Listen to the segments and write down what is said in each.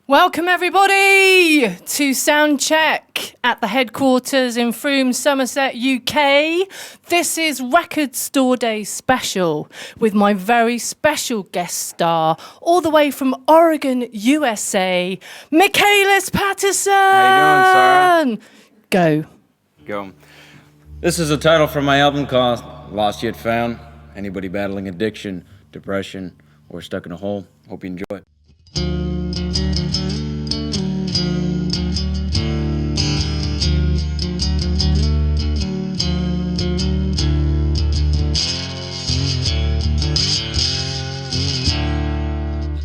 Welcome everybody to Soundcheck at the headquarters in Frome, Somerset, UK. This is Record Store Day Special with my very special guest star all the way from Oregon, USA, Michalis Patterson. How you doing, Sara? Go. This is a title from my album called Lost Yet Found. Anybody battling addiction, depression, or stuck in a hole, hope you enjoy it.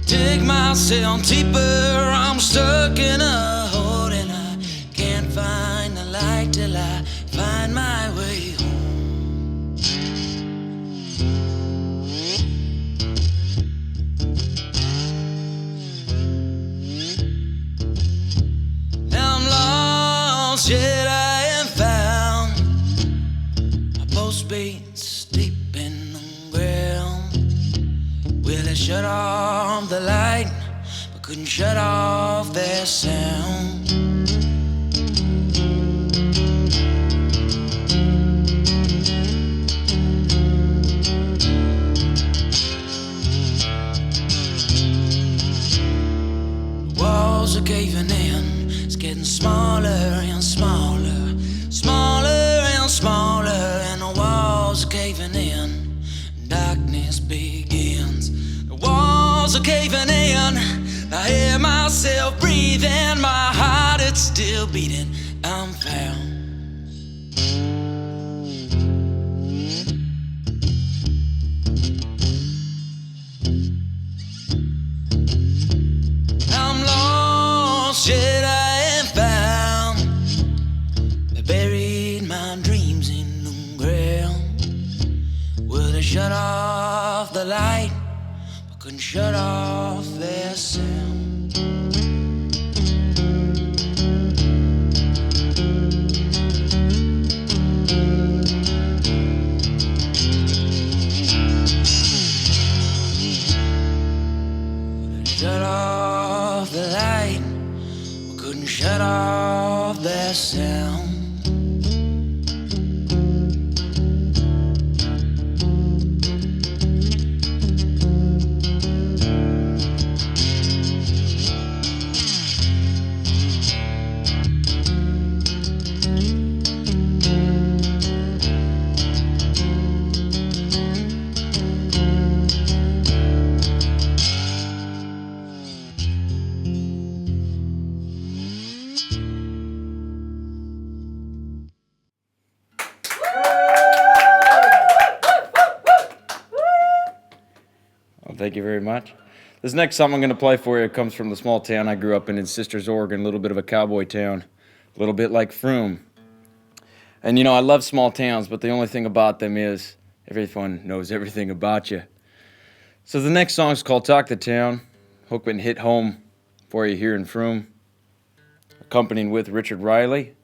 Dig myself deeper, I'm stuck in a hole and I can't find the light till I find my way home. Now I'm lost, yet I am found. My postmate's deep in the ground. Well, I shut off the light, but couldn't shut off their sound. The walls are caving in, it's getting smaller and smaller, smaller and smaller, and the walls are caving in, darkness begins. The walls are caving in, I hear myself breathing, my heart it's still beating, I'm found. I'm lost, yet I am found. They buried my dreams in the ground. Well, they shut off the light, but couldn't shut off their sound. Shut off the light, we couldn't shut off their sound. Thank you very much. This next song I'm going to play for you comes from the small town I grew up in Sisters, Oregon, a little bit of a cowboy town, a little bit like Frome. And you know, I love small towns, but the only thing about them is everyone knows everything about you. So the next song is called Talk the Town. Hope it hit home for you here in Frome, accompanied with Richard Riley.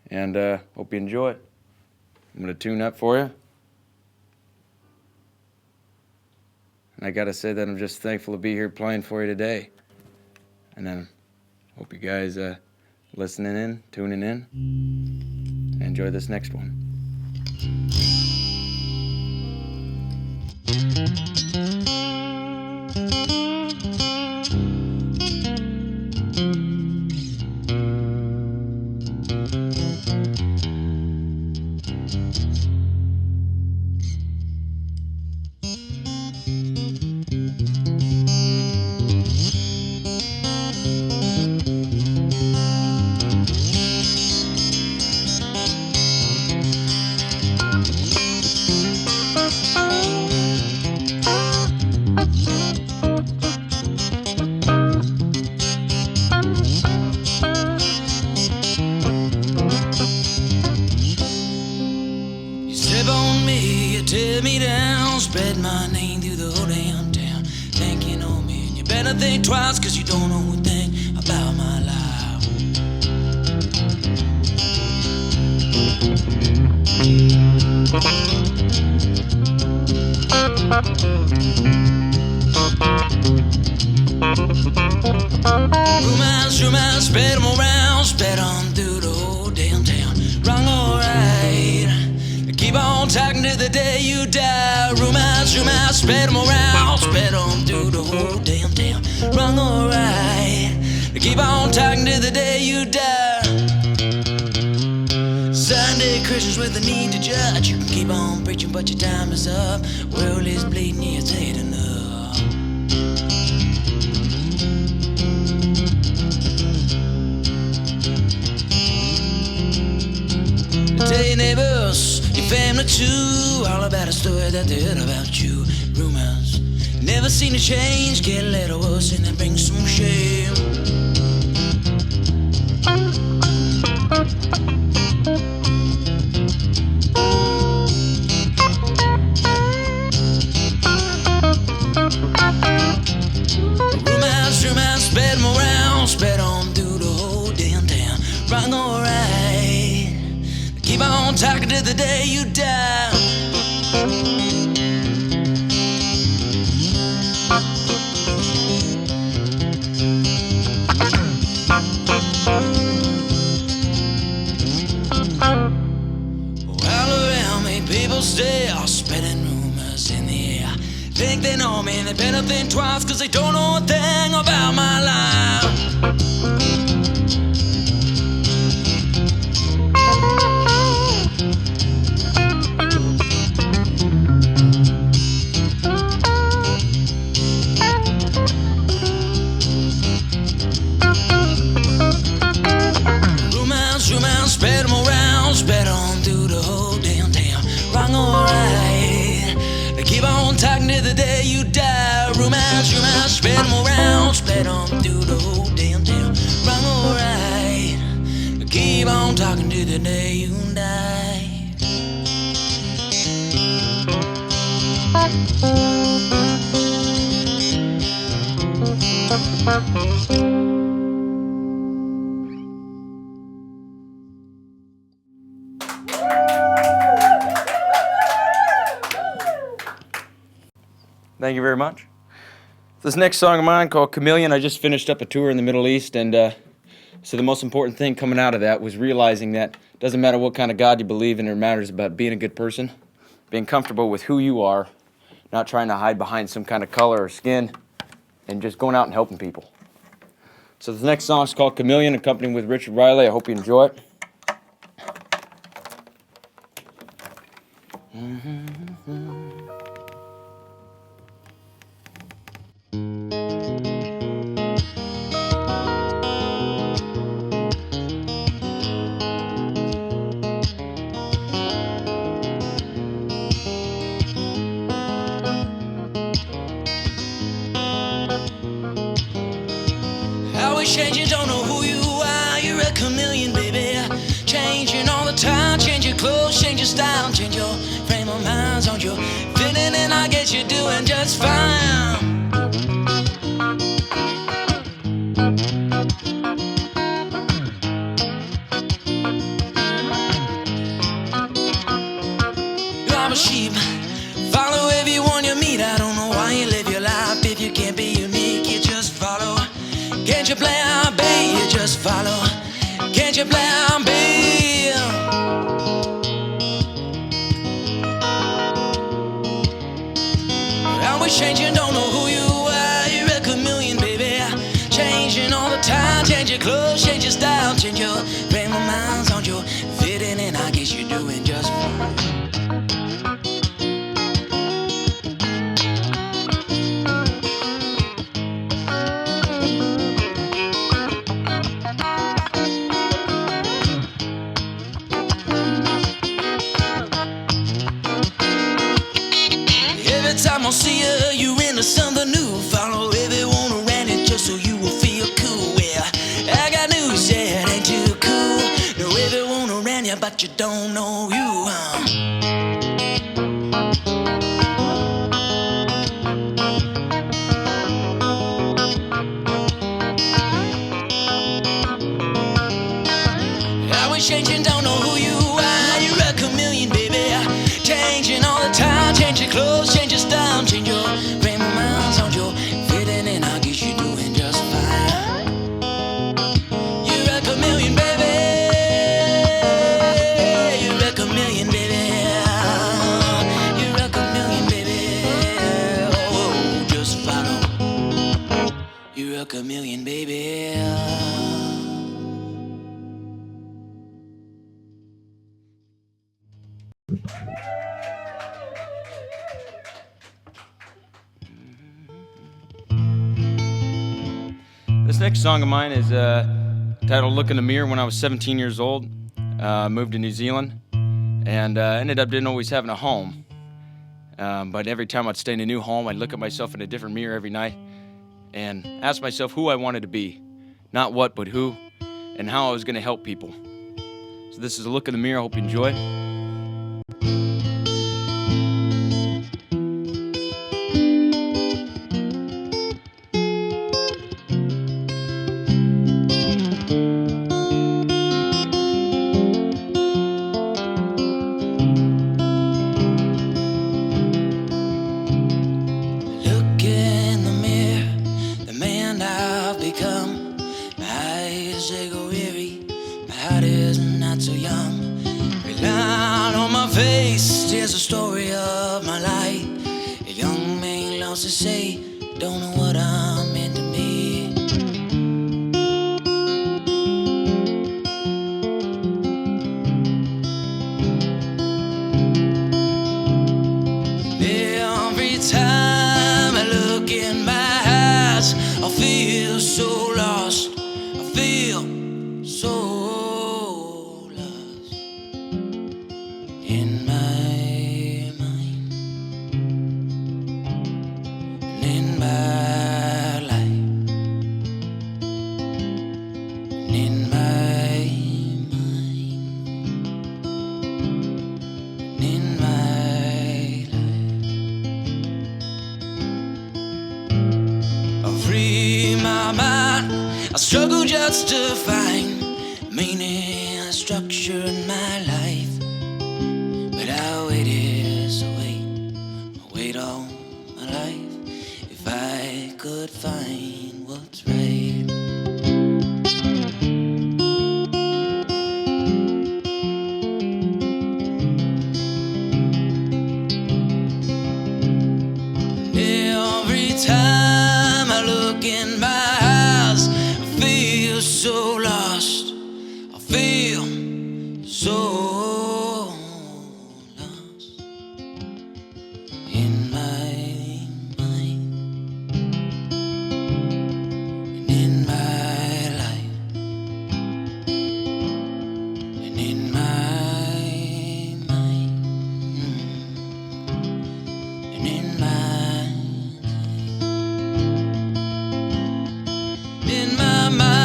And hope you enjoy it. I'm going to tune up for you. And I gotta say that I'm just thankful to be here playing for you today. And then hope you guys listening in, tuning in, and enjoy this next one. Tear me down, spread my name through the whole damn town. Thinking on me, and you better think twice, cause you don't know a thing about my life. Rumors, spread them around, spread on through the whole damn town. Wrong or right, keep on talking to the day you die. Rumors, spread them around, spread on through the whole damn town. Wrong or right, keep on talking to the day you die. Sunday Christians with the need to judge. You can keep on preaching, but your time is up. World is bleeding, it's had enough. Tell your neighbors, your family too, all about a story that they heard about you. Rumors never seem to change, get a little worse and then bring some shame. Rumors, spread them around, spread on through the whole damn town. Wrong or right, keep on talking to the day you die. All around me, people still spreading rumors in the air. Think they know me, they better think twice, cause they don't know a thing about my life. Rumors, spread them around, spread on through the whole damn town. Wrong or right, they keep on talking to the day you die. Rumors, spread them around, spread on through the whole damn town. Wrong or right, they keep on talking to the day you die. Thank you very much. This next song of mine called Chameleon, I just finished up a tour in the Middle East, and so the most important thing coming out of that was realizing that it doesn't matter what kind of God you believe in, it matters about being a good person, being comfortable with who you are, not trying to hide behind some kind of color or skin, and just going out and helping people. So the next song is called Chameleon, accompanied with Richard Riley. I hope you enjoy it. Always changing, don't know who you are. You're a chameleon, baby. Changing all the time. Change your clothes, change your style, change your frame of mind. Don't you fitting in? I guess you're doing just fine. I'm a sheep. Follow everyone you meet. I don't know why you live your life if you can't be unique. You just follow. Can't you play on B? You just follow. Can't you play on B? Always changing, don't know who you are. You're a chameleon, baby. Changing all the time. Change your clothes, change your style, change your frame of mind. Don't you fitting in? I guess you're doing just fine. Every time I see you, you're into something new. Follow everyone around it just so you will feel cool. Yeah, I got news, yeah, it ain't too cool. Know everyone around you, but you don't know you, Always changing, don't know who you are. You're a chameleon, baby. Changing all the time. Change your clothes, change your style, change your frame of mind. Don't you fitting in? I guess you're doing work a million, baby. This next song of mine is titled Look in the Mirror. When I was 17 years old, moved to New Zealand, and ended up didn't always having a home. But every time I'd stay in a new home, I'd look at myself in a different mirror every night and ask myself who I wanted to be. Not what, but who, and how I was going to help people. So this is a look in the mirror. I hope you enjoy. Here's the story of my life. A young man lost his say, don't know what I'm meant to be. Every time I look in my eyes, I feel so lost. I feel so lost in my I struggle just to find meaning and structure in my life. But I waited, so wait all my life. If I could find what's right. Every time I look in my eyes, so lost, I feel so lost in my mind and in my life and in my mind and in my mind.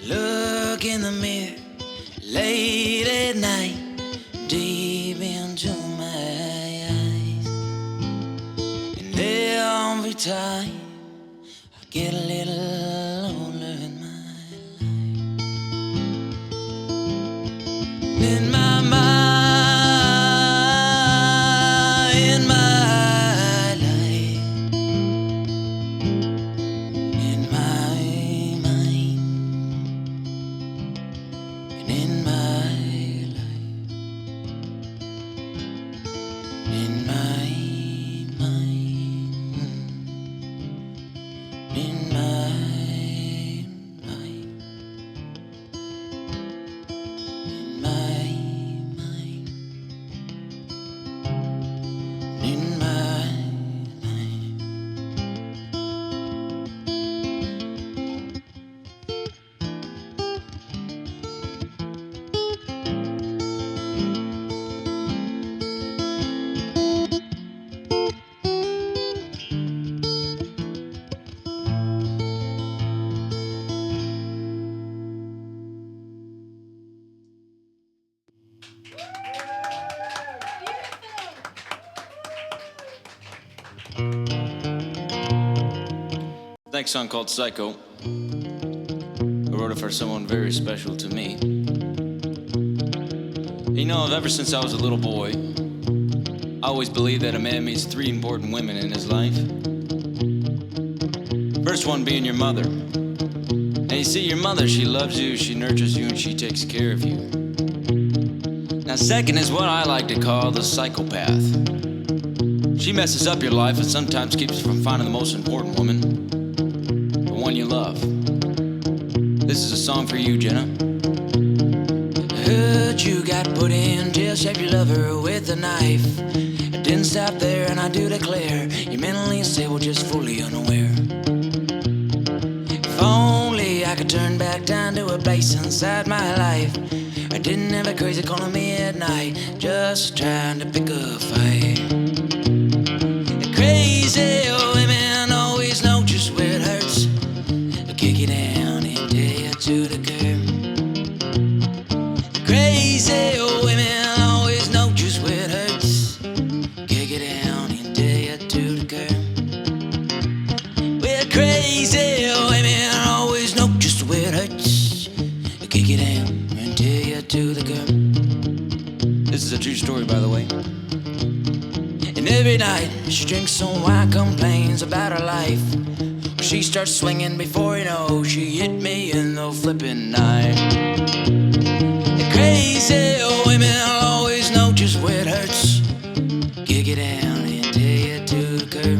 Look in the mirror late at night, deep into my eyes, and every time I get a little older in my life, in my mind. In my Next song called Psycho. I wrote it for someone very special to me. You know, ever since I was a little boy, I always believed that a man meets three important women in his life. First one being your mother. And you see, your mother, she loves you, she nurtures you, and she takes care of you. Now second is what I like to call the psychopath. She messes up your life and sometimes keeps you from finding the most important woman, the one you love. This is a song for you, Jenna. I heard you got put in jail, shaped your lover with a knife. It didn't stop there, and I do declare you're mentally unstable, just fully unaware. If only I could turn back down to a place inside my life. I didn't have a crazy calling me at night, just trying to pick a fight. Crazy women always know just where it hurts. They'll kick you down and tear you to the curb. Crazy women always know just where it hurts. Kick you down and tear you to the curb. Well, crazy women always know just where it hurts. They'll kick you down and tear you to the curb. This is a true story, by the way. And every night she drinks some wine, complains about her life. She starts swinging before you know she hit me in the flipping night. The crazy women always know just where it hurts. Kick it down and tear you to the curb.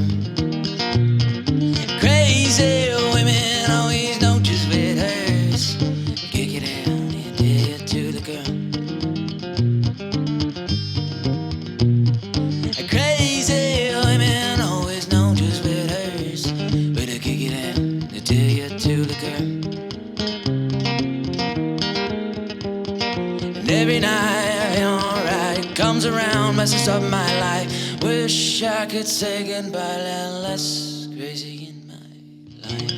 Crazy women always know just where it hurts. Kick it down and tear you to the curb. Crazy women always know just where it hurts, but they kick it down, they tear you to the curb. And every night, alright, comes around, messes up my life. Wish I could say goodbye, a little less crazy in my life.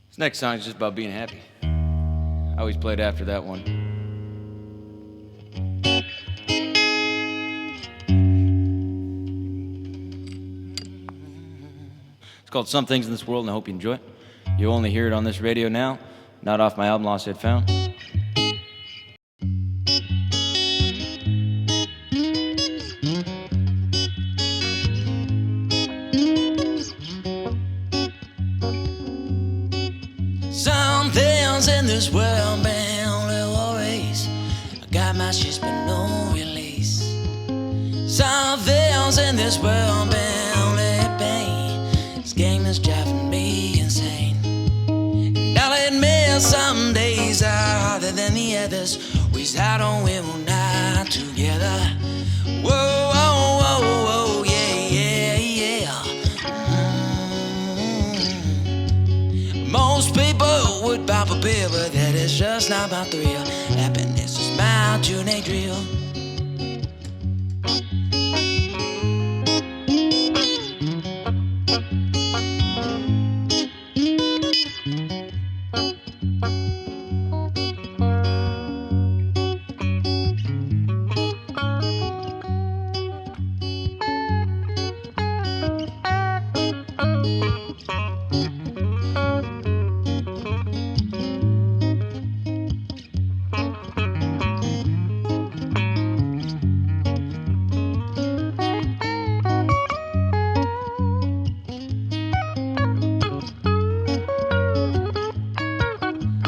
This next song is just about being happy. I always played after that one. It's called Some Things in This World, and I hope you enjoy it. You'll only hear it on this radio now, not off my album Lost Yet Found. Some things in this world been only worries. I got my shit's been no release. Some things in this world been only pain. This game is driving me insane. And I'll admit some days are harder than the others. We's out on we will not together. Whoa, whoa, whoa, whoa, yeah, yeah, yeah. Most people would pop a pill, but that is just not my thrill. Happiness is my tune drill.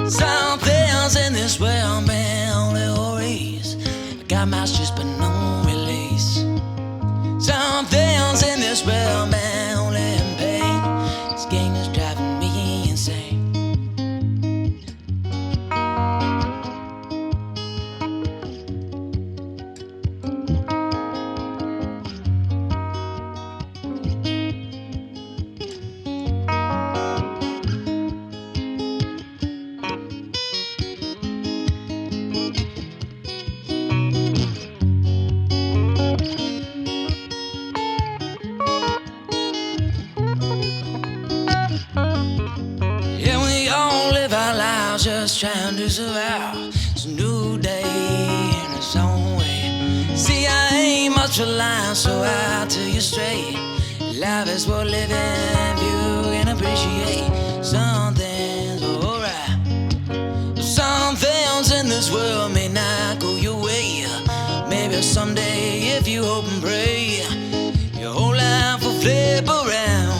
Some things in this world been only worries. I got my shit's but no release. Some things in this world been only pain. This game is driving me insane. Yeah, we all live our lives just trying to survive. It's a new day much for lying so I tell you straight. Life is worth living if you can appreciate. Something's alright. Some things in this world may not go your way. Maybe someday if you hope and pray, your whole life will flip around.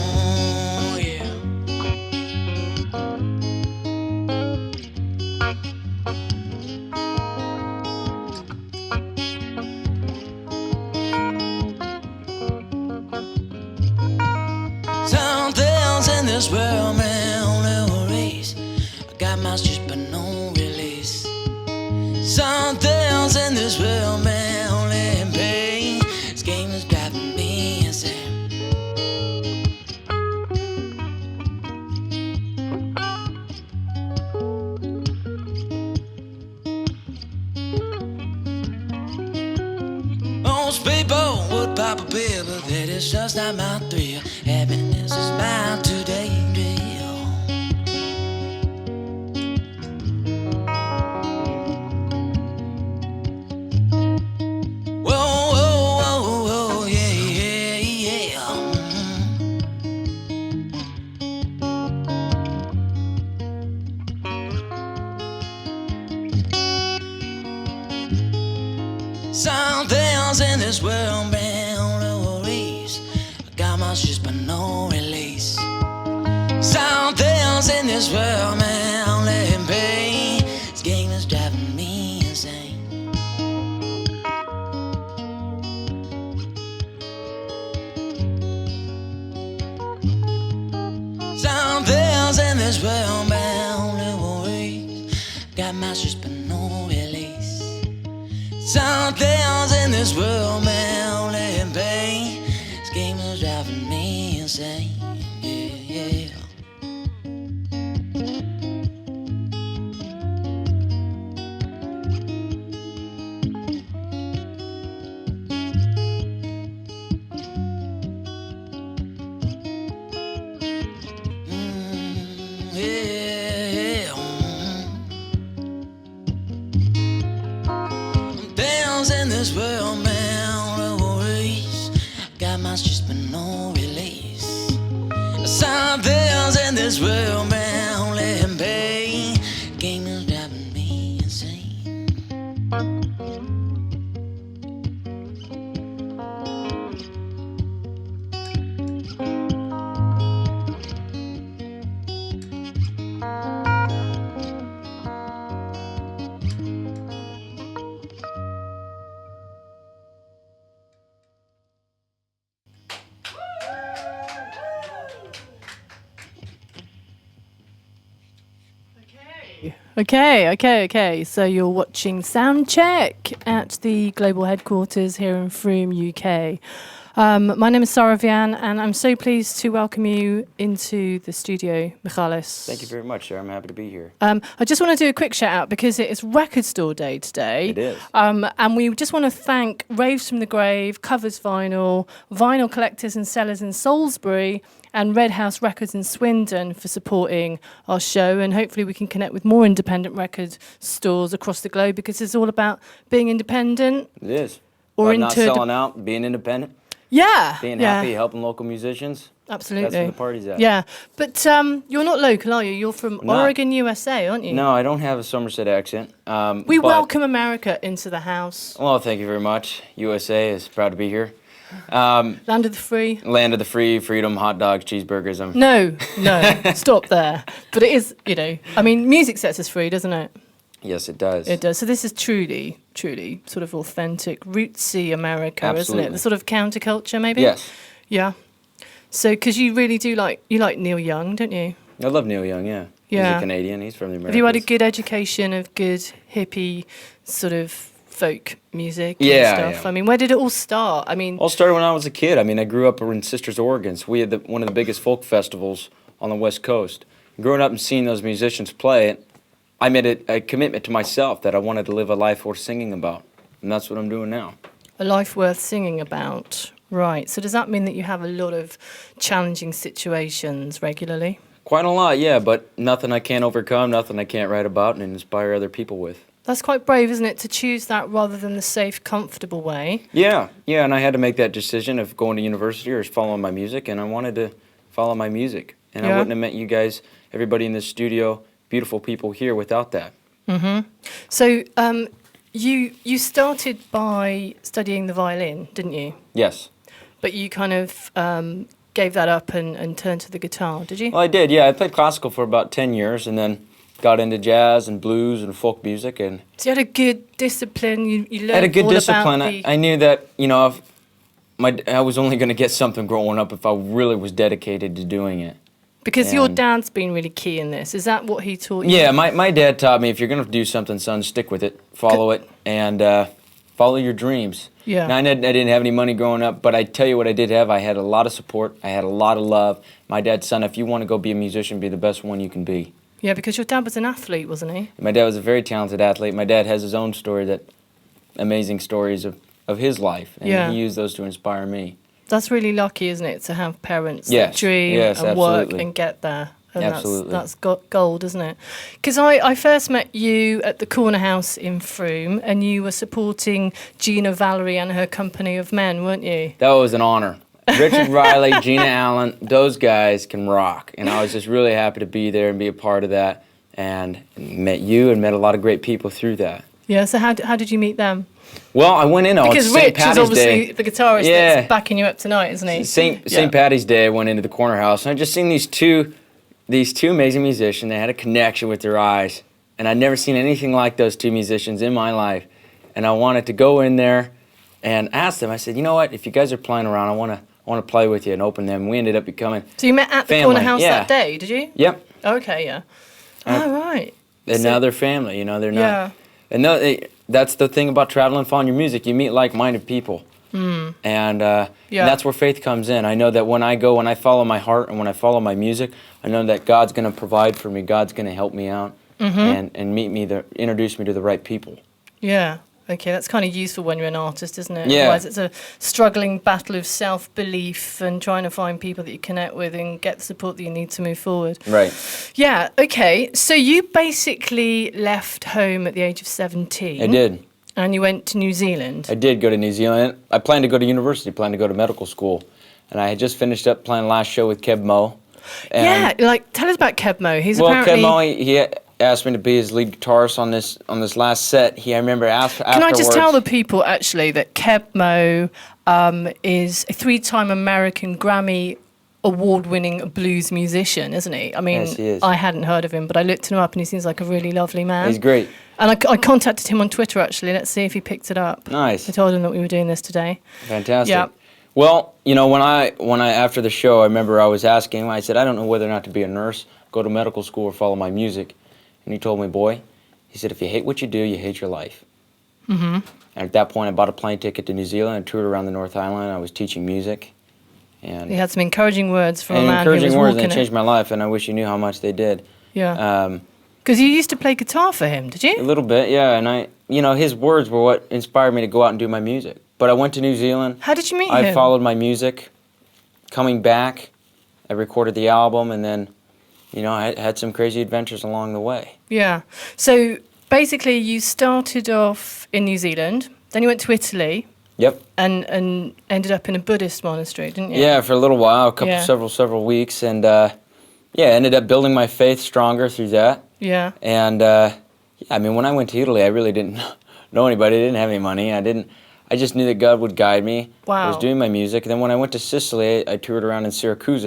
Yeah. Some things in this world, man, only worries. I got masters but no release. Some things in this world, man, only in pain. This game is driving me insane. Most people would pop a pill, but that is just not my thrill. Happiness is mine today, real. Whoa, whoa, whoa, whoa, yeah, yeah, yeah. Some things in this world, man, only worries. I got my shoes but no release. Some things in this world, man, only in pain. This game is driving me insane. Some things in this world, man, only worries. Got masters but no release. Some things in this world, man, only in pain. This game is driving me insane. Yeah, yeah. Yeah, things in this world, man, only worries. Got masters but no release. Some things in this world, man, only in pain. Game is driving me insane. Okay. So you're watching Soundcheck at the global headquarters here in Frome, UK. My name is Sara Vian, and I'm so pleased to welcome you into the studio, Michalis. Thank you very much, sir. I'm happy to be here. I just want to do a quick shout out because it is Record Store Day today. It is. And we just want to thank Raves from the Grave, Covers Vinyl, Vinyl Collectors and Sellers in Salisbury, and Red House Records in Swindon for supporting our show. And hopefully we can connect with more independent record stores across the globe because it's all about being independent. It is. Or not selling out, being independent. Yeah. Being happy, helping local musicians. Absolutely. That's where the party's at. Yeah. But you're not local, are you? You're from Oregon, USA, aren't you? No, I don't have a Somerset accent. We welcome America into the house. Well, thank you very much. USA is proud to be here. Land of the free. Land of the free, freedom, hot dogs, cheeseburgers. No, stop there. But it is, I mean, music sets us free, doesn't it? Yes, it does. It does. So this is truly sort of authentic, rootsy America, Absolutely. isn't it? The sort of counterculture, maybe? Yes. Yeah. So, because you really do you like Neil Young, don't you? I love Neil Young, yeah. Yeah. He's a Canadian. He's from the Americas. Have you had a good education of good hippie sort of folk music Yeah, and stuff? yeah. I mean, where did it all start? I mean, All started when I was a kid. I mean, I grew up in Sisters, Oregon. So we had one of the biggest folk festivals on the West Coast. Growing up and seeing those musicians play, I made a commitment to myself that I wanted to live a life worth singing about. And that's what I'm doing now. a life worth singing about. Right. So does that mean that you have a lot of challenging situations regularly? Quite a lot, yeah, but nothing I can't overcome, nothing I can't write about and inspire other people with. That's quite brave, isn't it, to choose that rather than the safe, comfortable way? Yeah, and I had to make that decision of going to university or following my music, and I wanted to follow my music. And I wouldn't have met you guys, everybody in the studio, beautiful people here without that. So you started by studying the violin, didn't you? Yes. But you kind of gave that up and turned to the guitar, did you? Well, I did, yeah. I played classical for about 10 years and then got into jazz and blues and folk music. And so you had a good discipline. You learned had a good all discipline. About the... I knew that, if I was only going to get something growing up if I really was dedicated to doing it. Because your dad's been really key in this. Is that what he taught you? Yeah, my dad taught me, if you're going to do something, son, stick with it, follow it, and follow your dreams. Yeah. Now, I didn't have any money growing up, but I tell you what I did have. I had a lot of support. I had a lot of love. My dad, son, if you want to go be a musician, be the best one you can be. Yeah, because your dad was an athlete, wasn't he? My dad was a very talented athlete. My dad has his own amazing stories of his life, and he used those to inspire me. That's really lucky, isn't it, to have parents that dream and work and get there. And absolutely. That's gold, isn't it? Because I first met you at the Corner House in Frome, and you were supporting Gina Valerie and her company of men, weren't you? That was an honor. Richard Riley, Gina Allen, those guys can rock. And I was just really happy to be there and be a part of that. And met you and met a lot of great people through that. Yeah, so how did you meet them? Well, I went in on Because St. Rich Patty's is obviously Day. the guitarist that's backing you up tonight, isn't he? St. Patty's Day, I went into the Corner House, and I just seen these two amazing musicians. They had a connection with their eyes, and I'd never seen anything like those two musicians in my life. And I wanted to go in there and ask them. I said, you know what? If you guys are playing around, I want to play with you and open them. We ended up becoming So you met at the family. Corner House that day, did you? Yep. Okay, yeah. Right. And now they're family. They're not. Yeah. And that's the thing about traveling and following your music. You meet like-minded people. And that's where faith comes in. I know that when I follow my heart and when I follow my music, I know that God's going to provide for me. God's going to help me out and introduce me to the right people. Yeah. Okay, that's kind of useful when you're an artist, isn't it? Yeah. Otherwise, it's a struggling battle of self-belief and trying to find people that you connect with and get the support that you need to move forward. Right. Yeah, okay. So you basically left home at the age of 17. I did. And you went to New Zealand. I did go to New Zealand. I planned to go to university, planned to go to medical school. And I had just finished up playing the last show with Keb Mo. Yeah, tell us about Keb Mo. He's apparently... Well, Keb Mo, he asked me to be his lead guitarist on this last set. I remember afterwards... Can I just tell the people, actually, that Keb Mo is a 3-time American Grammy award-winning blues musician, isn't he? I mean, yes, he is. I hadn't heard of him, but I looked him up and he seems like a really lovely man. He's great. And I contacted him on Twitter, actually. Let's see if he picked it up. Nice. I told him that we were doing this today. Fantastic. Yeah. Well, when I after the show, I remember I was asking him, I said, I don't know whether or not to be a nurse, go to medical school, or follow my music. And he told me, boy, he said, if you hate what you do, you hate your life. And at that point, I bought a plane ticket to New Zealand and toured around the North Island. I was teaching music. And he had some encouraging words from a man who was encouraging words, and walking they changed my life, and I wish you knew how much they did. Yeah. Because you used to play guitar for him, did you? A little bit, yeah. And his words were what inspired me to go out and do my music. But I went to New Zealand. How did you meet him? I followed my music. Coming back, I recorded the album, and then, I had some crazy adventures along the way. Yeah. So basically, you started off in New Zealand, then you went to Italy. Yep. And ended up in a Buddhist monastery, didn't you? Yeah, for a little while, several weeks, and ended up building my faith stronger through that. Yeah. And when I went to Italy, I really didn't know anybody. I didn't have any money. I just knew that God would guide me. Wow. I was doing my music, and then when I went to Sicily, I toured around in Syracuse.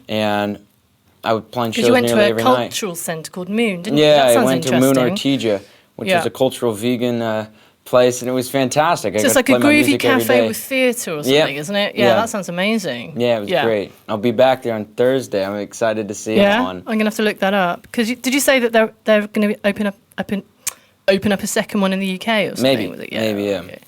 And I was playing shows nearly every night. Because you went to a cultural centre called Moon, didn't you? Yeah, That I sounds went to Moon Ortigia, which is a cultural vegan place, and it was fantastic. So it's like a groovy cafe with theatre or something, isn't it? Yeah, that sounds amazing. Yeah, it was great. I'll be back there on Thursday. I'm excited to see him on. I'm going to have to look that up. Because did you say that they're going to open up a second one in the UK or something? Maybe. Okay.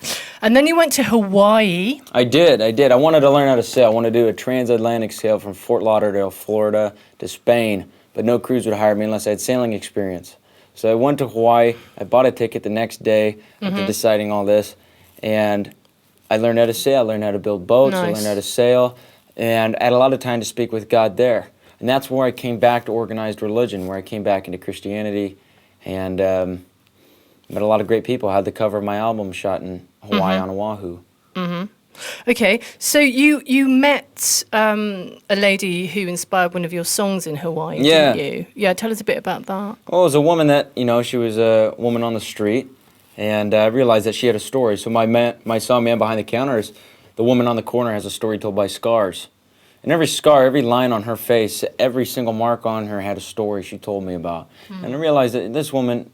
And then you went to Hawaii. I did. I wanted to learn how to sail. I wanted to do a transatlantic sail from Fort Lauderdale, Florida to Spain, but no cruise would hire me unless I had sailing experience. So I went to Hawaii. I bought a ticket the next day after deciding all this, and I learned how to sail. I learned how to build boats. Nice. I learned how to sail, and I had a lot of time to speak with God there. And that's where I came back to organized religion, where I came back into Christianity, and met a lot of great people. I had the cover of my album shot in Hawaii on Oahu. Okay, so you met a lady who inspired one of your songs in Hawaii, Yeah. didn't you? Yeah, tell us a bit about that. Well, it was a woman that, she was a woman on the street, and I realized that she had a story. So my song, Man Behind the Counter, is the woman on the corner has a story told by scars. And every scar, every line on her face, every single mark on her had a story she told me about. And I realized that this woman,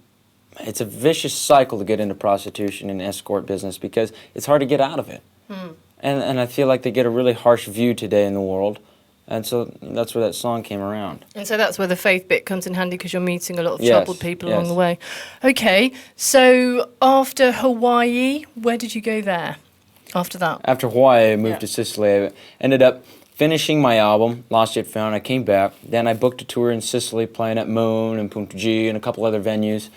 it's a vicious cycle to get into prostitution and escort business because it's hard to get out of it. And I feel like they get a really harsh view today in the world. And so that's where that song came around. And so that's where the faith bit comes in handy because you're meeting a lot of Yes, troubled people along the way. Okay, so after Hawaii, where did you go there after that? After Hawaii, I moved to Sicily. I ended up finishing my album, Lost Yet Found. I came back. Then I booked a tour in Sicily, playing at Moon and Punta G and a couple other venues,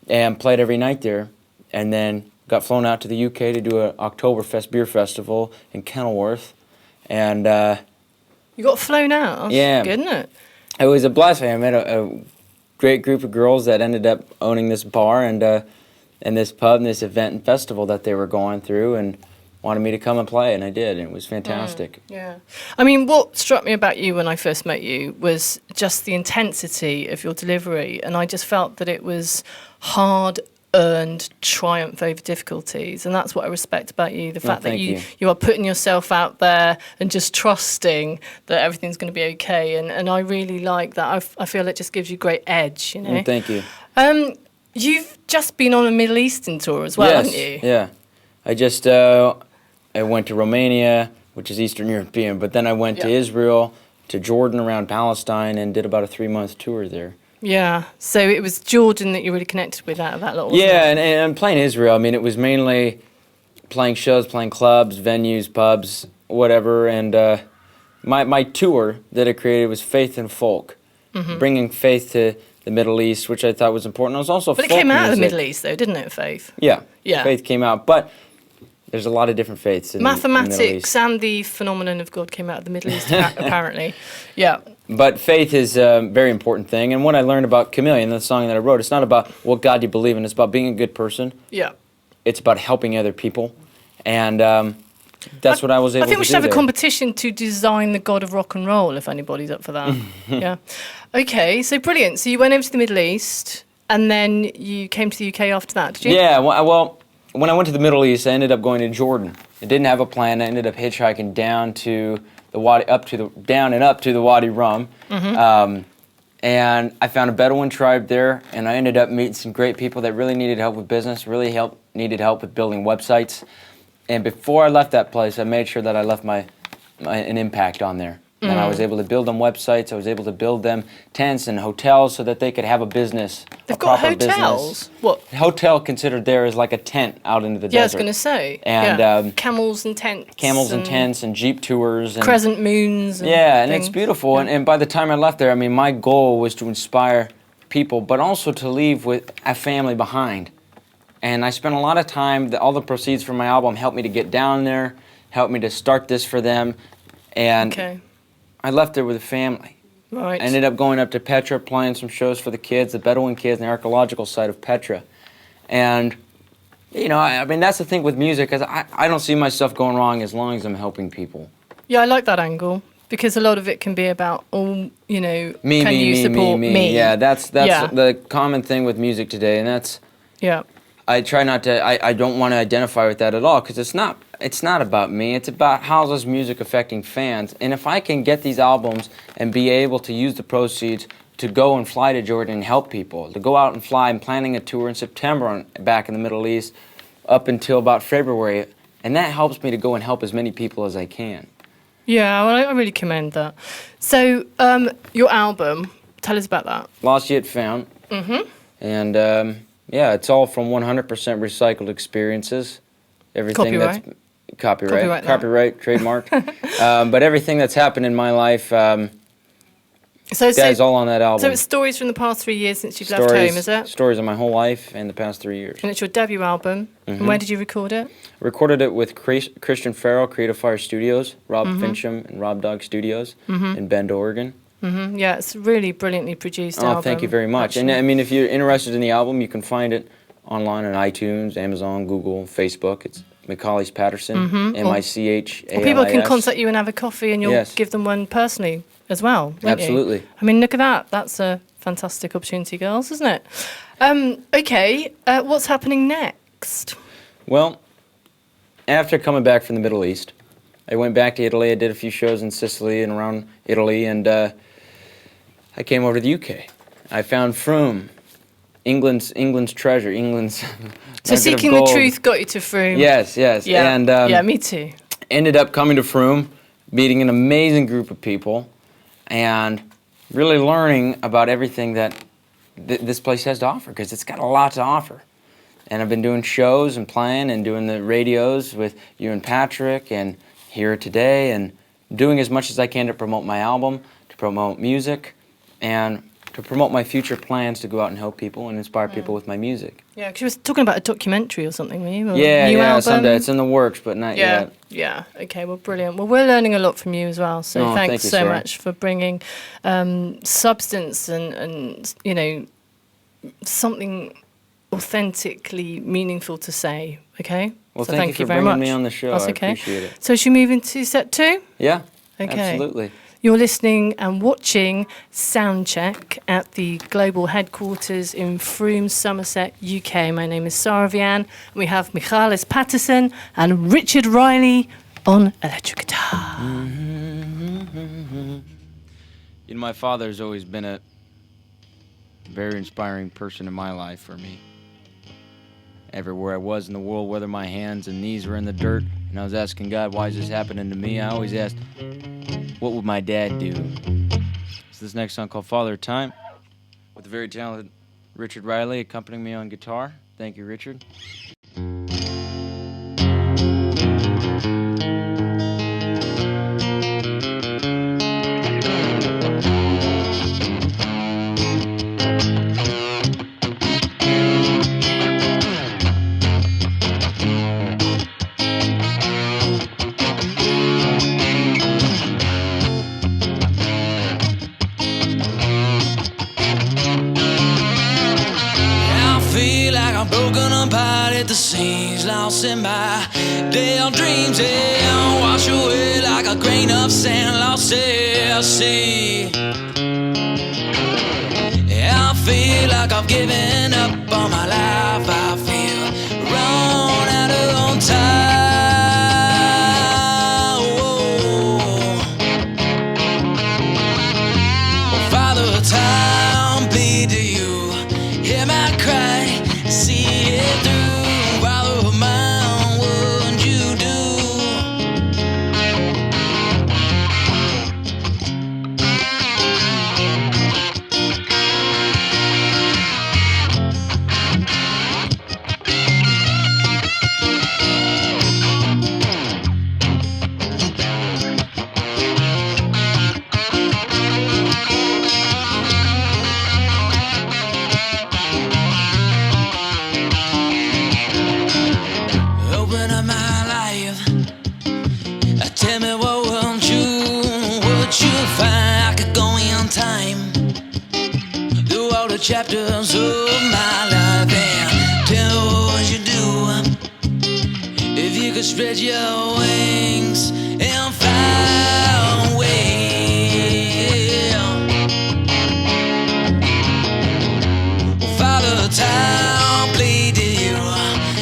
and played every night there. And then got flown out to the UK to do an Oktoberfest beer festival in Kenilworth. And You got flown out? Yeah. Good, isn't it? it was a blessing. I met a great group of girls that ended up owning this bar and this pub and this event and festival that they were going through, and wanted me to come and play, and I did, and it was fantastic. Yeah. I mean, what struck me about you when I first met you was just the intensity of your delivery, and I just felt that it was hard-earned triumph over difficulties, and that's what I respect about you, the fact that thank you. you are putting yourself out there and just trusting that everything's going to be okay, and I really like that. I feel it just gives you great edge, you know. Thank you. You've just been on a Middle Eastern tour as well, Yes, haven't you? Yeah. I went to Romania, which is Eastern European, but then I went to Israel, to Jordan around Palestine, and did about a 3-month tour there. Yeah, so it was Jordan that you really connected with out of that lot, wasn't Yeah, it? and playing Israel, I mean, it was mainly playing shows, playing clubs, venues, pubs, whatever, and my tour that I created was faith and folk, bringing faith to the Middle East, which I thought was important. It was also But it folk came out of the music. Middle East, though, didn't it, Faith? Yeah, Yeah. faith came out, but there's a lot of different faiths in the Middle Mathematics East. and the phenomenon of God came out of the Middle East, apparently. Yeah. But faith is a very important thing, and what I learned about Chameleon, the song that I wrote, it's not about what God you believe in, it's about being a good person. Yeah. It's about helping other people, and that's what I was able to do. I think we should have a there. competition to design the God of rock and roll, if anybody's up for that. Yeah. Okay, so brilliant. So you went over to the Middle East, and then you came to the UK after that, did you? Yeah, well, when I went to the Middle East, I ended up going to Jordan. I didn't have a plan. I ended up hitchhiking down to the Wadi, down and up to the Wadi Rum, and I found a Bedouin tribe there, and I ended up meeting some great people that really needed help with business, needed help with building websites. And before I left that place, I made sure that I left an impact on there. And I was able to build them websites. I was able to build them tents and hotels so that they could have a business. They've got proper hotels? Business. What? Hotel considered there is like a tent out into the desert. Yeah, I was going to say. And, yeah. Camels and tents. Camels and tents and Jeep tours. And, crescent moons. And yeah, and things. it's beautiful. And by the time I left there, I mean, my goal was to inspire people, but also to leave with a family behind. And I spent a lot of time, all the proceeds from my album helped me to get down there, helped me to start this for them. And I left there with a family. Right. I ended up going up to Petra, playing some shows for the kids, the Bedouin kids, and the archaeological site of Petra. And, you know, I mean, that's the thing with music, is I don't see myself going wrong as long as I'm helping people. Yeah, I like that angle, because a lot of it can be about, can you me, support me? Yeah, that's the common thing with music today, and that's... Yeah. I try not to, I don't want to identify with that at all, because it's not about me. It's about how this music affecting fans. And if I can get these albums and be able to use the proceeds to go and fly to Jordan and help people, to go out and fly, I'm planning a tour in September back in the Middle East up until about February, and that helps me to go and help as many people as I can. Yeah, well, I really commend that. So, your album, tell us about that. Lost Yet Found. And, yeah, it's all from 100% recycled experiences. Everything Copyright. that's copyright, trademarked. But everything that's happened in my life, that is all on that album. So it's stories from the past 3 years since you've left home, is it? Stories of my whole life and the past 3 years. And it's your debut album. And where did you record it? I recorded it with Christian Farrell, Creative Fire Studios, Rob Fincham and Rob Dog Studios in Bend, Oregon. Yeah, it's really brilliantly produced album. Oh, thank you very much. Actually. And I mean, if you're interested in the album, you can find it online on iTunes, Amazon, Google, Facebook. It's Michalis Patterson, Michalis. Or people can contact you and have a coffee, and you'll Yes. give them one personally as well, won't you? Absolutely. I mean, look at that. That's a fantastic opportunity, girls, isn't it? Okay, what's happening next? Well, after coming back from the Middle East, I went back to Italy. I did a few shows in Sicily and around Italy, and I came over to the UK. I found Frome, England's treasure, England's So Seeking the Truth got you to Frome. Yes. Yeah, And yeah, me too. ended up coming to Frome, meeting an amazing group of people, and really learning about everything that this place has to offer, because it's got a lot to offer. And I've been doing shows and playing and doing the radios with you and Patrick and here today, and doing as much as I can to promote my album, to promote music, and to promote my future plans to go out and help people and inspire people with my music. Yeah, because you were talking about a documentary or something, were you? Or Yeah, new album? someday. It's in the works, but not yet. Yeah. Okay, well, brilliant. Well, we're learning a lot from you as well. So Oh, thanks thank you, so Sara. much for bringing substance and you know, something authentically meaningful to say. Okay. Well, so thank you for very bringing much. me on the show. That's I okay. appreciate it. So should we move into set 2? Yeah, Okay. absolutely. You're listening and watching Soundcheck at the global headquarters in Frome, Somerset, UK. My name is Sara Vian. We have Michalis Patterson and Richard Riley on electric guitar. You know, my father's always been a very inspiring person in my life for me. Everywhere I was in the world, whether my hands and knees were in the dirt, and I was asking God, why is this happening to me? I always asked, what would my dad do? So this next song called Father Time, with the very talented Richard Riley accompanying me on guitar. Thank you, Richard. At the seams, lost in my daydreams, and wash away like a grain of sand, lost at sea. I feel like I've given up on my life. I feel run out of time. Oh, Father Time, plead to you, hear my cry, see it through. Chapters of my life, and tell me what you do. If you could spread your wings and fly away. Father Time, plead to you,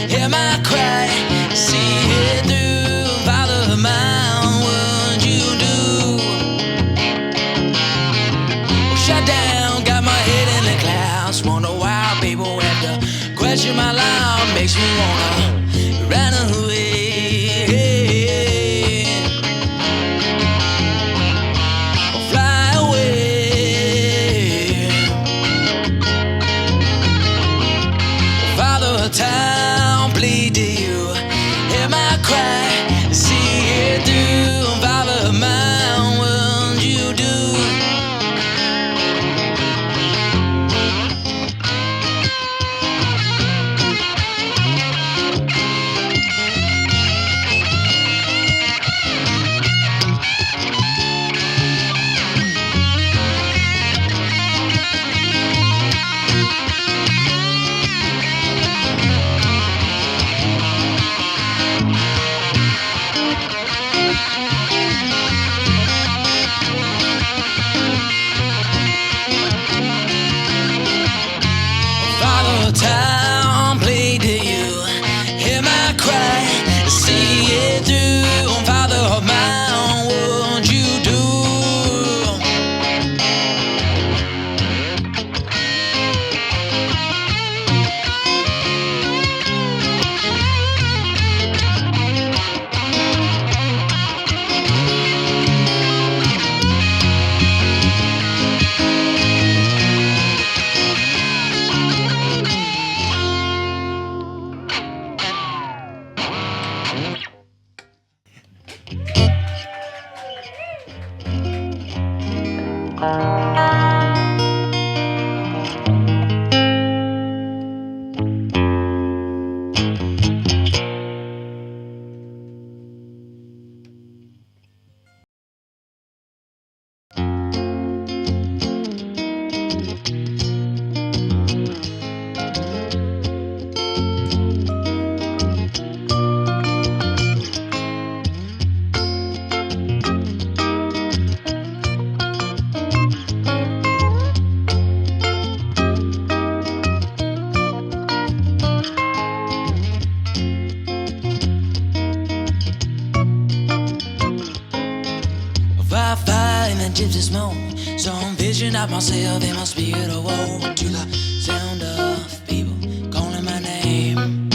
hear my cry, see it through. Father mine, what you do? Shut down, got my head in the clouds. Wonder why people have to question my life. Makes me wanna run away. Or fly away. Father Time, plead to you, hear my cry, see it through. Father mine, what you do? gypsy smoke. Some vision of myself in my spirit of woe, to the sound of people calling my name.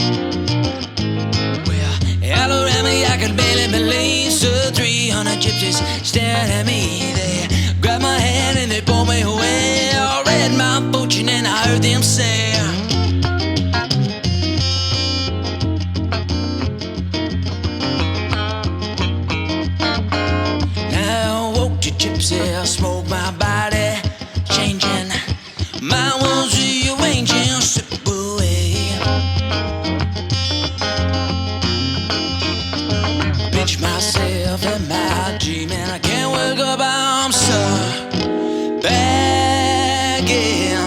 Well, all around me I could barely believe. So 300 gypsies staring at me. They grabbed my hand and they pulled me away. I read my fortune and I heard them say, I smoke my body, changing. Mine was rearranging, slip away. Pinch myself in my dream, and I can't wake up. I'm so back in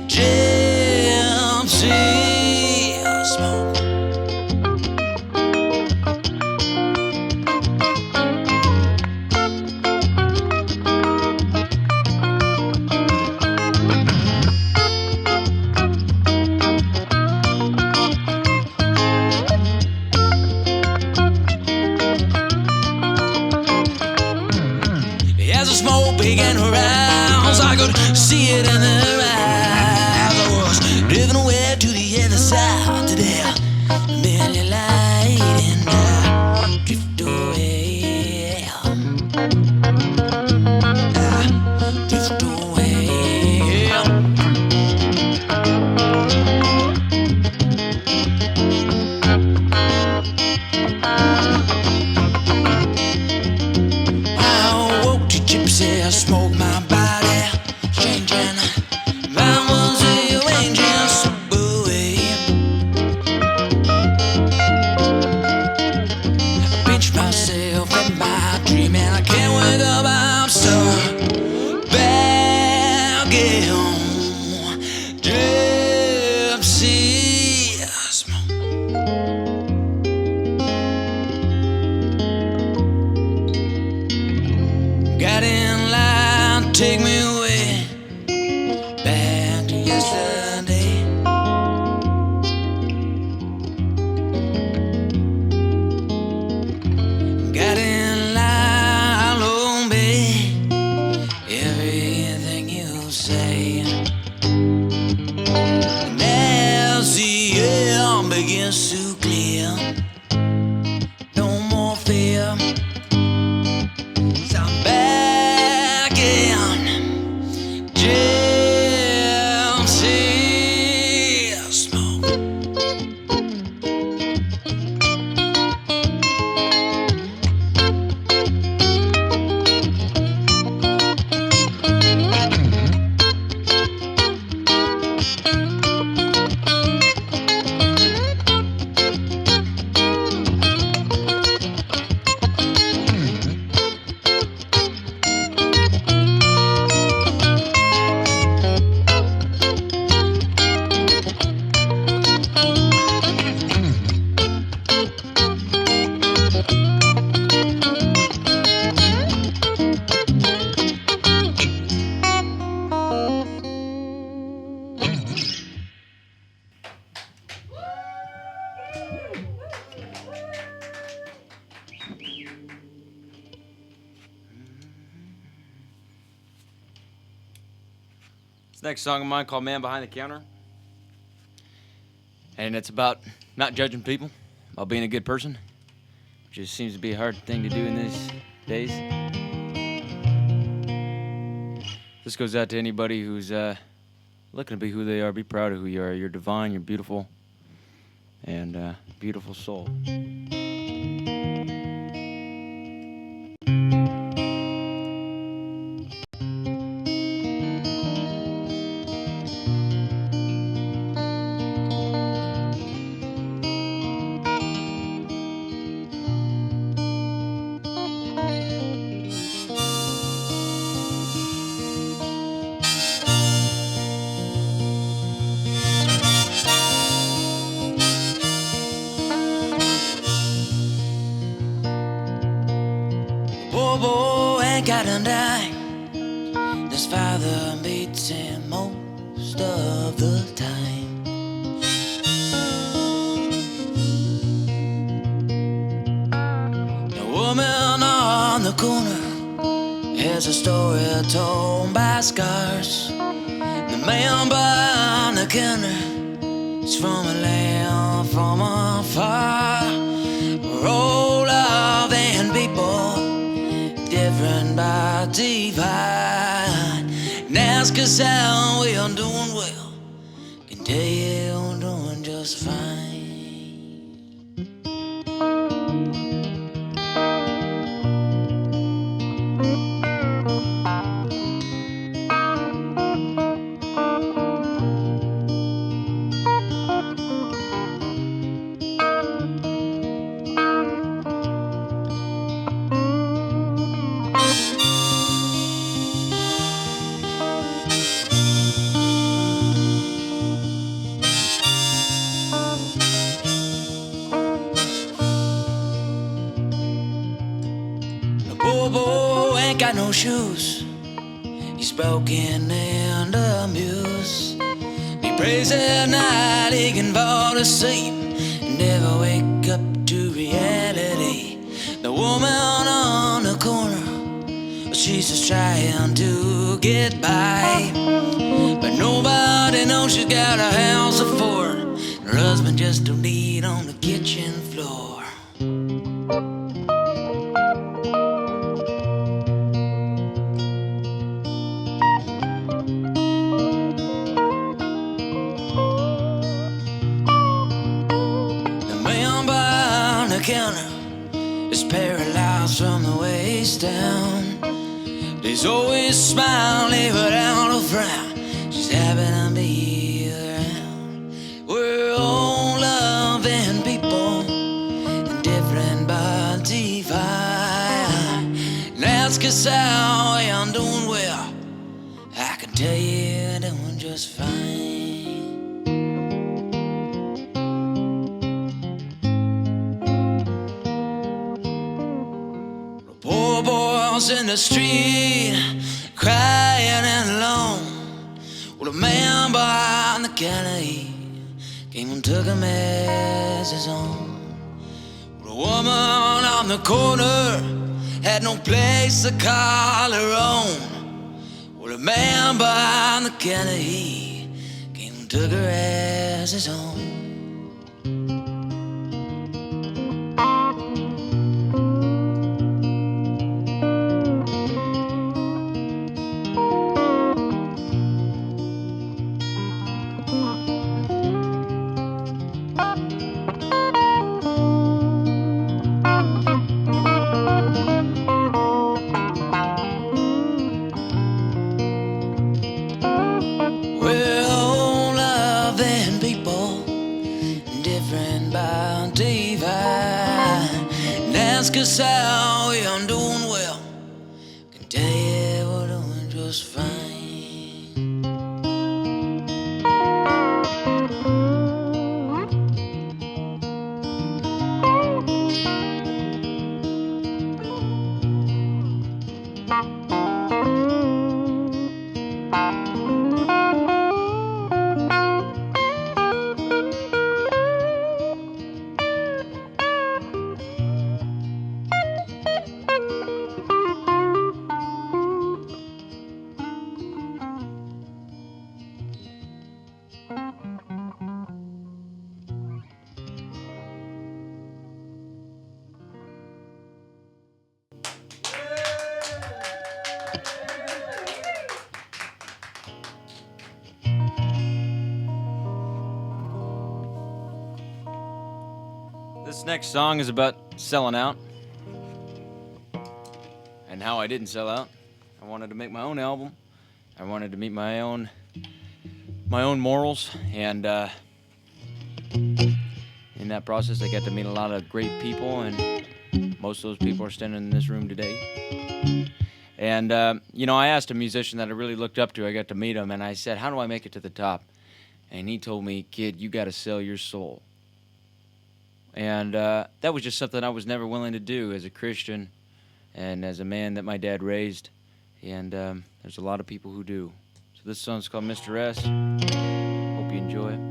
gypsy smoke. Began to rise, I could see it in their eyes. I was driven away to the other side today, barely light, and I drift away. I drift away. I smoke my body, changing. Mine was rearranging, slip away. I pinch myself in my dream, and I can't wake up. I'm so back in gypsy smoke. Got in line, take me away, back to yesterday. Got in line, I'll obey everything you say. And as the air begins to clear, no more fear. This next song of mine called Man Behind the Counter. And it's about not judging people, about being a good person, which just seems to be a hard thing to do in these days. This goes out to anybody who's looking to be who they are. Be proud of who you are. You're divine, you're beautiful, and beautiful soul. Bobo ain't gotta die. His father beats him most of the time. The woman on the corner Here's a story told by scars. The man behind the counter is from a land from afar. We're all love and people, different by divine. And ask us how we are doing well. Can tell you we're doing just fine. Bobo ain't got no shoes. He's broken and amused. He prays at night, he can fall asleep and never wake up to reality. The woman on the corner, she's just trying to get by, but nobody knows she's got a house of four. Her husband just don't eat on the kitchen floor. Counter is paralyzed from the waist down. He's always smiling without a frown. She's happy to be around. We're all loving people and different but divine. And ask us how I'm doing well. I can tell you I'm doing just fine. Poor boys in the street, crying and alone. Well, a man behind the counter, he came and took him as his own. Well, a woman on the corner had no place to call her own. Well, a man behind the counter, he came and took her as his own. Ask us how I'm doing well. Can tell you we're doing just fine. This next song is about selling out and how I didn't sell out. I wanted to make my own album. I wanted to meet my own morals, and in that process I got to meet a lot of great people, and most of those people are standing in this room today. And I asked a musician that I really looked up to, I got to meet him, and I said, how do I make it to the top? And he told me, kid, you got to sell your soul. And that was just something I was never willing to do as a Christian and as a man that my dad raised. And there's a lot of people who do. So this song's called Mr. S. Hope you enjoy it.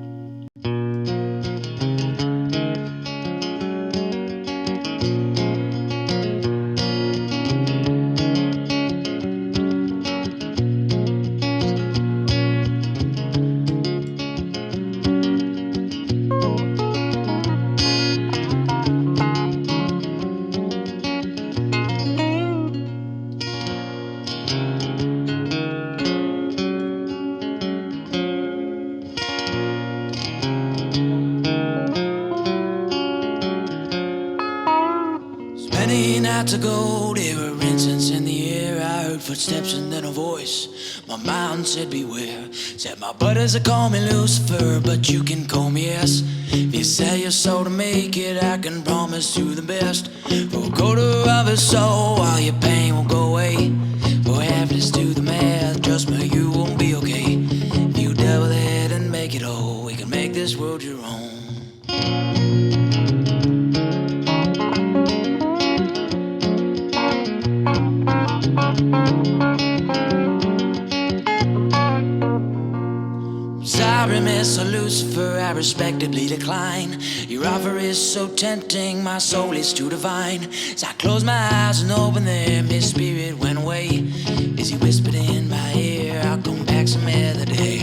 nights ago, there were incense in the air. I heard footsteps and then a voice. My mind said beware. Said my buddies call me Lucifer, but you can call me S. If you sell your soul to make it, I can promise you the best. For a quarter of a soul, all your pain will go away. For half, let's do the math. Trust me, you won't be okay. If you double it and make it whole, we can make this world your own. Sorry, Mr. Lucifer, I respectably decline. Your offer is so tempting, my soul is too divine. So I closed my eyes and opened them, his spirit went away. As he whispered in my ear, I'll come back some other day.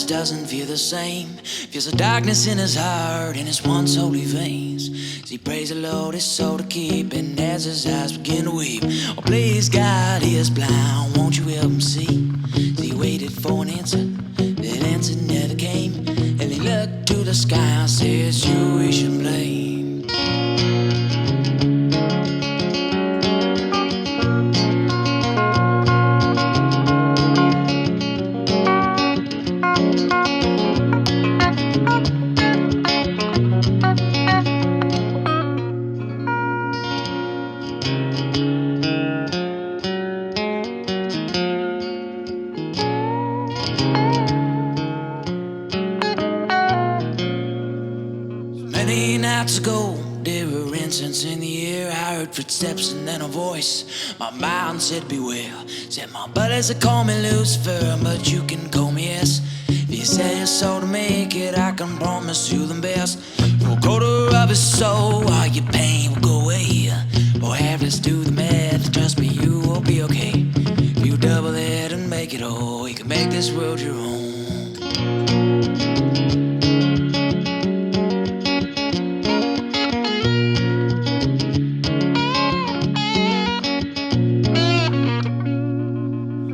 Doesn't feel the same. Feels a darkness in his heart in his once holy veins. As he prays the Lord his soul to keep, and as his eyes begin to weep, oh please God, he is blind, won't you help him see? As he waited for an answer, that answer never came. And he looked to the sky and said, it's you we should blame. Ago, there were incense in the air. I heard footsteps and then a voice. My mind said beware. Said my buddies call me Lucifer, but you can call me S. If you sell your soul to make it, I can promise you the best. For a quarter of his soul, all your pain will go away. Or half, let's do the math. Trust me, you will be okay. If you double it and make it whole, you can make this world your own.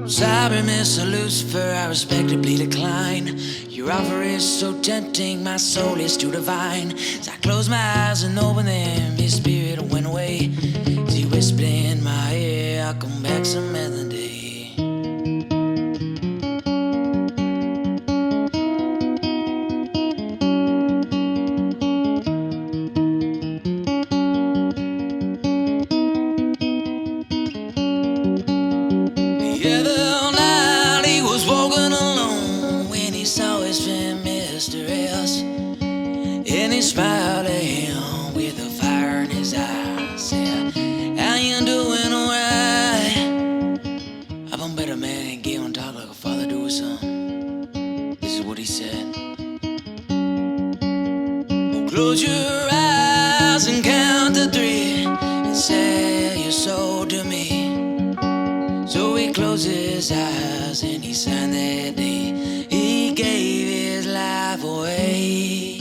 Sorry, Mr. Lucifer, I respectably decline. Your offer is so tempting, my soul is too divine. So I closed my eyes and opened them, his spirit went away. As he whispered in my ear, I'll come back some other day. Smiled at him with a fire in his eyes. Said, how you doing, alright? I've been better, man, and gave him talk like a father to his son. This is what he said. Well, close your eyes and count to 3 and sell your soul to me. So he closed his eyes and he signed that day. He gave his life away.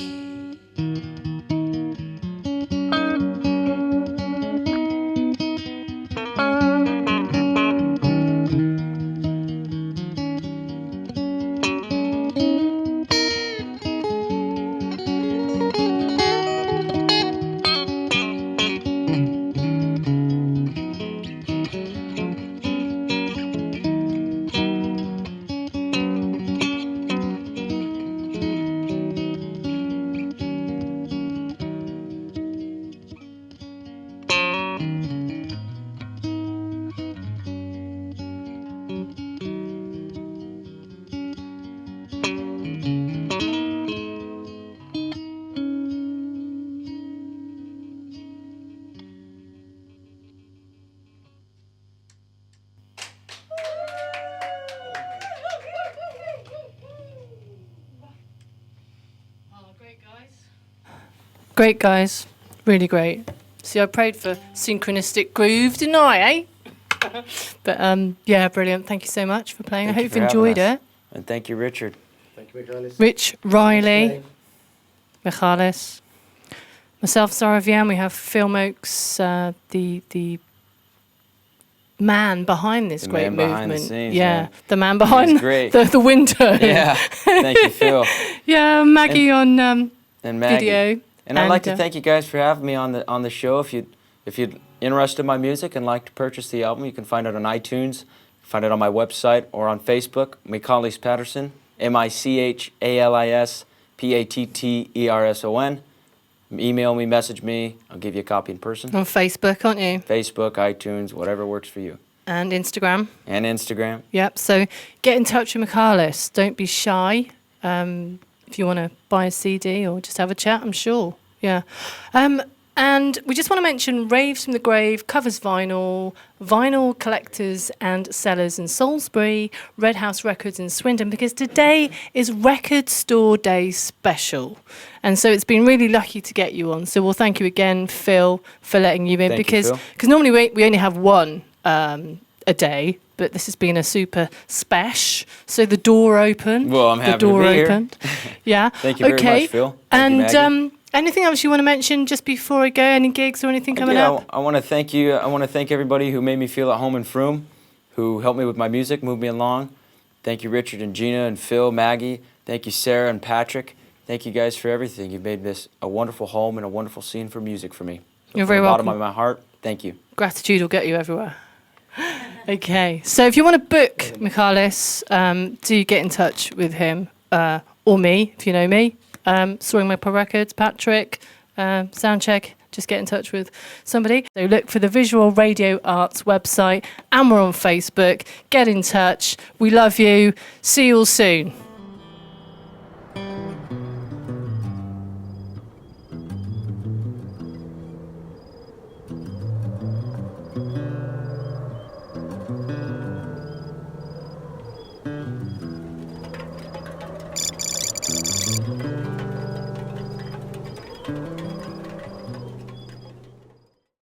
Great, guys. Really great. See, I prayed for synchronistic groove, didn't I, eh? But, yeah, brilliant. Thank you so much for playing. I hope you've enjoyed it. And thank you, Richard. Thank you, Michalis. Rich Riley, Michalis, myself, Sara Vian. We have Phil Oakes, the man behind this great man behind the movement. scenes, yeah, man. the man behind great. the window. Yeah, thank you, Phil. Yeah, Maggie on And Maggie. video. And I'd like to thank you guys for having me on the show. If you're interested in my music and like to purchase the album, you can find it on iTunes, find it on my website, or on Facebook. Michalis Patterson, MICHALIS PATTERSON. Email me, message me. I'll give you a copy in person. On Facebook, aren't you? Facebook, iTunes, whatever works for you. And Instagram. And Instagram. Yep. So get in touch with Michalis. Don't be shy. If you want to buy a CD or just have a chat, I'm sure. Yeah. And we just want to mention Raves from the Grave covers vinyl collectors and sellers in Salisbury, Red House Records in Swindon, because today is Record Store Day Special. And so it's been really lucky to get you on. So we'll thank you again, Phil, for letting you in. Thank you, because Phil. normally we only have one a day, but this has been a super spesh. So the door opened. Well, I'm happy to be here. Yeah. Thank you very much, Phil. Thank you, Maggie. Anything else you want to mention just before I go? Any gigs or anything coming up? I want to thank you. I want to thank everybody who made me feel at home in Frome, who helped me with my music, moved me along. Thank you, Richard and Gina and Phil, Maggie. Thank you, Sarah and Patrick. Thank you guys for everything. You've made this a wonderful home and a wonderful scene for music for me. So You're very welcome. From the bottom of my heart, thank you. Gratitude will get you everywhere. Okay, so if you want to book Michalis, do get in touch with him or me, if you know me. Soaring Maple Records, Patrick, Soundcheck, just get in touch with somebody. So look for the Visual Radio Arts website, and we're on Facebook. Get in touch. We love you. See you all soon.